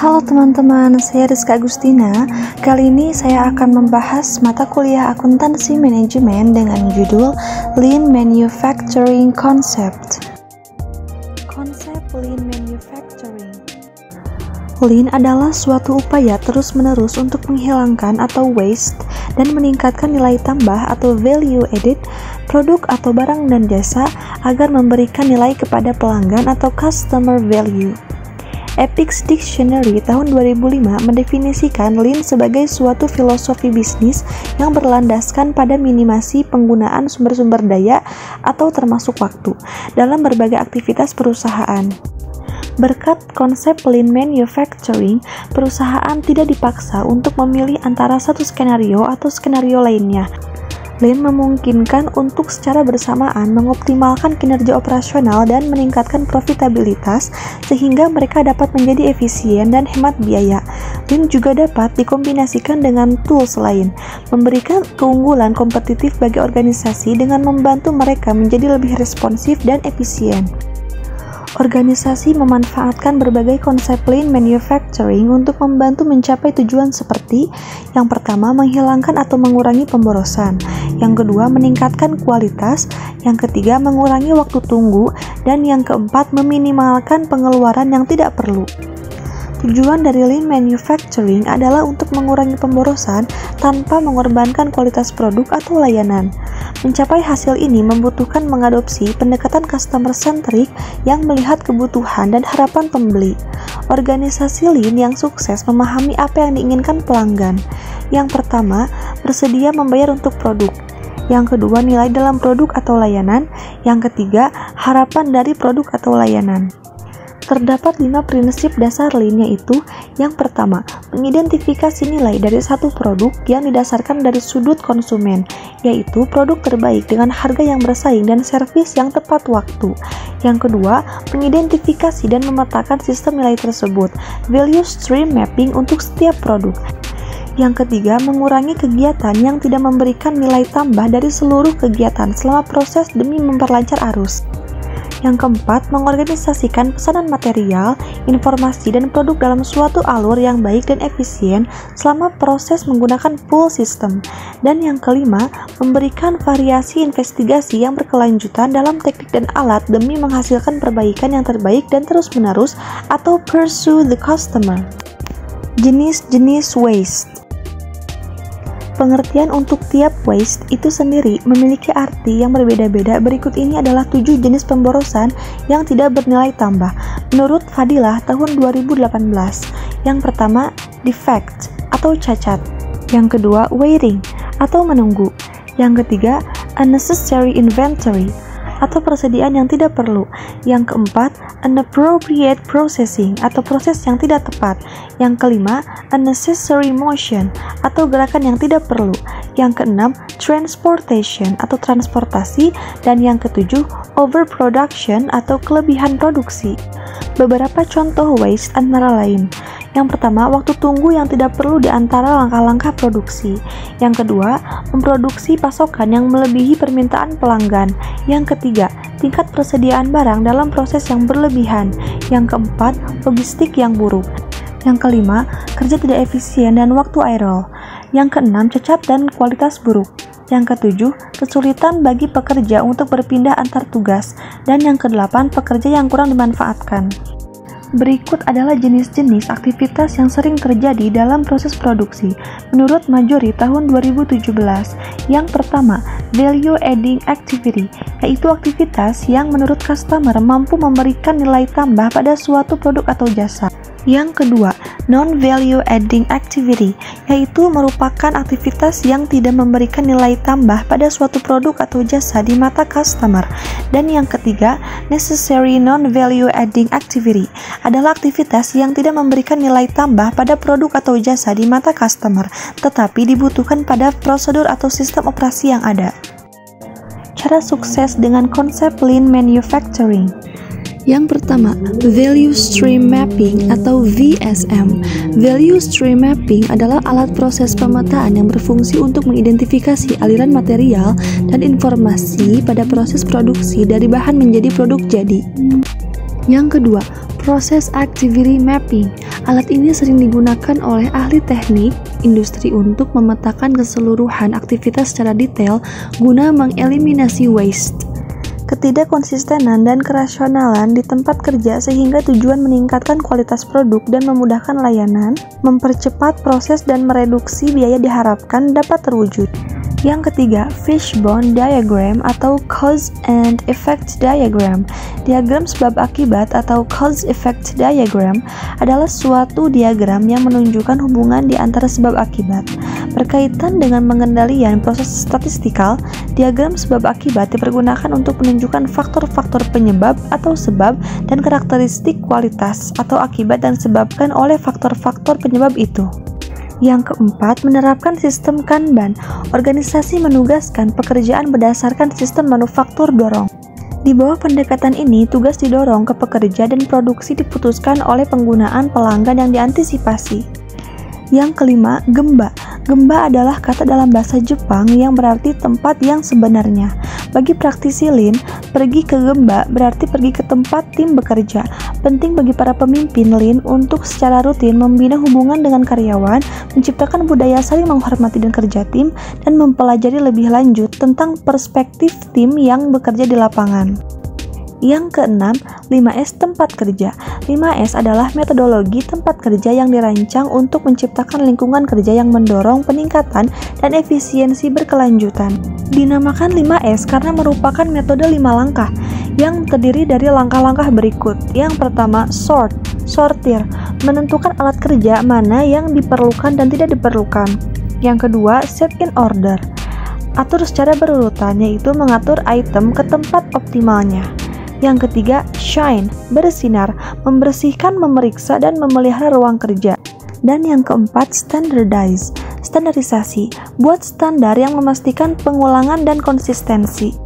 Halo teman-teman, saya Rizka Agustina. Kali ini saya akan membahas mata kuliah akuntansi manajemen dengan judul Lean Manufacturing Concept. Konsep Lean Manufacturing. Lean adalah suatu upaya terus-menerus untuk menghilangkan atau waste dan meningkatkan nilai tambah atau value added produk atau barang dan jasa agar memberikan nilai kepada pelanggan atau customer value. Epix Dictionary tahun 2005 mendefinisikan Lean sebagai suatu filosofi bisnis yang berlandaskan pada minimasi penggunaan sumber-sumber daya atau termasuk waktu dalam berbagai aktivitas perusahaan. Berkat konsep Lean Manufacturing, perusahaan tidak dipaksa untuk memilih antara satu skenario atau skenario lainnya. Lean memungkinkan untuk secara bersamaan mengoptimalkan kinerja operasional dan meningkatkan profitabilitas sehingga mereka dapat menjadi efisien dan hemat biaya. Lean juga dapat dikombinasikan dengan tools lain, memberikan keunggulan kompetitif bagi organisasi dengan membantu mereka menjadi lebih responsif dan efisien. Organisasi memanfaatkan berbagai konsep Lean Manufacturing untuk membantu mencapai tujuan seperti yang pertama, menghilangkan atau mengurangi pemborosan, yang kedua, meningkatkan kualitas, yang ketiga, mengurangi waktu tunggu, dan yang keempat, meminimalkan pengeluaran yang tidak perlu. Tujuan dari Lean Manufacturing adalah untuk mengurangi pemborosan tanpa mengorbankan kualitas produk atau layanan. Mencapai hasil ini membutuhkan mengadopsi pendekatan customer-centric yang melihat kebutuhan dan harapan pembeli. Organisasi Lean yang sukses memahami apa yang diinginkan pelanggan. Yang pertama, bersedia membayar untuk produk. Yang kedua, nilai dalam produk atau layanan. Yang ketiga, harapan dari produk atau layanan. Terdapat 5 prinsip dasar Lean, yaitu yang pertama, mengidentifikasi nilai dari satu produk yang didasarkan dari sudut konsumen, yaitu produk terbaik dengan harga yang bersaing dan servis yang tepat waktu. Yang kedua, mengidentifikasi dan memetakan sistem nilai tersebut, value stream mapping untuk setiap produk. Yang ketiga, mengurangi kegiatan yang tidak memberikan nilai tambah dari seluruh kegiatan selama proses demi memperlancar arus. Yang keempat, mengorganisasikan pesanan material, informasi, dan produk dalam suatu alur yang baik dan efisien selama proses menggunakan pull system. Dan yang kelima, memberikan variasi investigasi yang berkelanjutan dalam teknik dan alat demi menghasilkan perbaikan yang terbaik dan terus-menerus atau pursue the customer. Jenis-jenis waste. Pengertian untuk tiap waste itu sendiri memiliki arti yang berbeda-beda. Berikut ini adalah 7 jenis pemborosan yang tidak bernilai tambah menurut Fadilah tahun 2018. Yang pertama, defect atau cacat. Yang kedua, waiting atau menunggu. Yang ketiga, unnecessary inventory atau persediaan yang tidak perlu. Yang keempat, inappropriate processing atau proses yang tidak tepat. Yang kelima, unnecessary motion atau gerakan yang tidak perlu. Yang keenam, transportation atau transportasi. Dan yang ketujuh, overproduction atau kelebihan produksi. Beberapa contoh waste antara lain. Yang pertama, waktu tunggu yang tidak perlu di antara langkah-langkah produksi. Yang kedua, memproduksi pasokan yang melebihi permintaan pelanggan. Yang ketiga, tingkat persediaan barang dalam proses yang berlebihan. Yang keempat, logistik yang buruk. Yang kelima, kerja tidak efisien dan waktu idle. Yang keenam, cacat dan kualitas buruk. Yang ketujuh, kesulitan bagi pekerja untuk berpindah antar tugas. Dan yang kedelapan, pekerja yang kurang dimanfaatkan. Berikut adalah jenis-jenis aktivitas yang sering terjadi dalam proses produksi menurut Majori tahun 2017. Yang pertama, value adding activity, yaitu aktivitas yang menurut customer mampu memberikan nilai tambah pada suatu produk atau jasa. Yang kedua, non-value adding activity, yaitu merupakan aktivitas yang tidak memberikan nilai tambah pada suatu produk atau jasa di mata customer. Dan yang ketiga, necessary non-value adding activity, adalah aktivitas yang tidak memberikan nilai tambah pada produk atau jasa di mata customer, tetapi dibutuhkan pada prosedur atau sistem operasi yang ada. Cara sukses dengan konsep Lean Manufacturing. Yang pertama, Value Stream Mapping atau VSM. Value Stream Mapping adalah alat proses pemetaan yang berfungsi untuk mengidentifikasi aliran material dan informasi pada proses produksi dari bahan menjadi produk jadi. Yang kedua, Process Activity Mapping Alat ini sering digunakan oleh ahli teknik industri untuk memetakan keseluruhan aktivitas secara detail guna mengeliminasi waste. Ketidakkonsistenan dan kerasionalan di tempat kerja sehingga tujuan meningkatkan kualitas produk dan memudahkan layanan, mempercepat proses dan mereduksi biaya diharapkan dapat terwujud. Yang ketiga, fishbone diagram atau cause and effect diagram. Diagram sebab akibat atau cause effect diagram adalah suatu diagram yang menunjukkan hubungan di antara sebab akibat. Berkaitan dengan pengendalian proses statistikal, diagram sebab akibat dipergunakan untuk menunjukkan faktor-faktor penyebab atau sebab dan karakteristik kualitas atau akibat yang disebabkan oleh faktor-faktor penyebab itu. Yang keempat, menerapkan sistem Kanban. Organisasi menugaskan pekerjaan berdasarkan sistem manufaktur dorong. Di bawah pendekatan ini, tugas didorong ke pekerja dan produksi diputuskan oleh penggunaan pelanggan yang diantisipasi. Yang kelima, gemba. Gemba adalah kata dalam bahasa Jepang yang berarti tempat yang sebenarnya. Bagi praktisi Lean, pergi ke gemba berarti pergi ke tempat tim bekerja. Penting bagi para pemimpin Lean untuk secara rutin membina hubungan dengan karyawan, menciptakan budaya saling menghormati dan kerja tim, dan mempelajari lebih lanjut tentang perspektif tim yang bekerja di lapangan. Yang keenam, 5S tempat kerja. 5S adalah metodologi tempat kerja yang dirancang untuk menciptakan lingkungan kerja yang mendorong peningkatan dan efisiensi berkelanjutan. Dinamakan 5S karena merupakan metode 5 langkah yang terdiri dari langkah-langkah berikut. Yang pertama, sortir, menentukan alat kerja mana yang diperlukan dan tidak diperlukan. Yang kedua, set in order, atur secara berurutan, yaitu mengatur item ke tempat optimalnya. Yang ketiga, shine, bersinar, membersihkan, memeriksa, dan memelihara ruang kerja. Dan yang keempat, standardize, standarisasi, buat standar yang memastikan pengulangan dan konsistensi.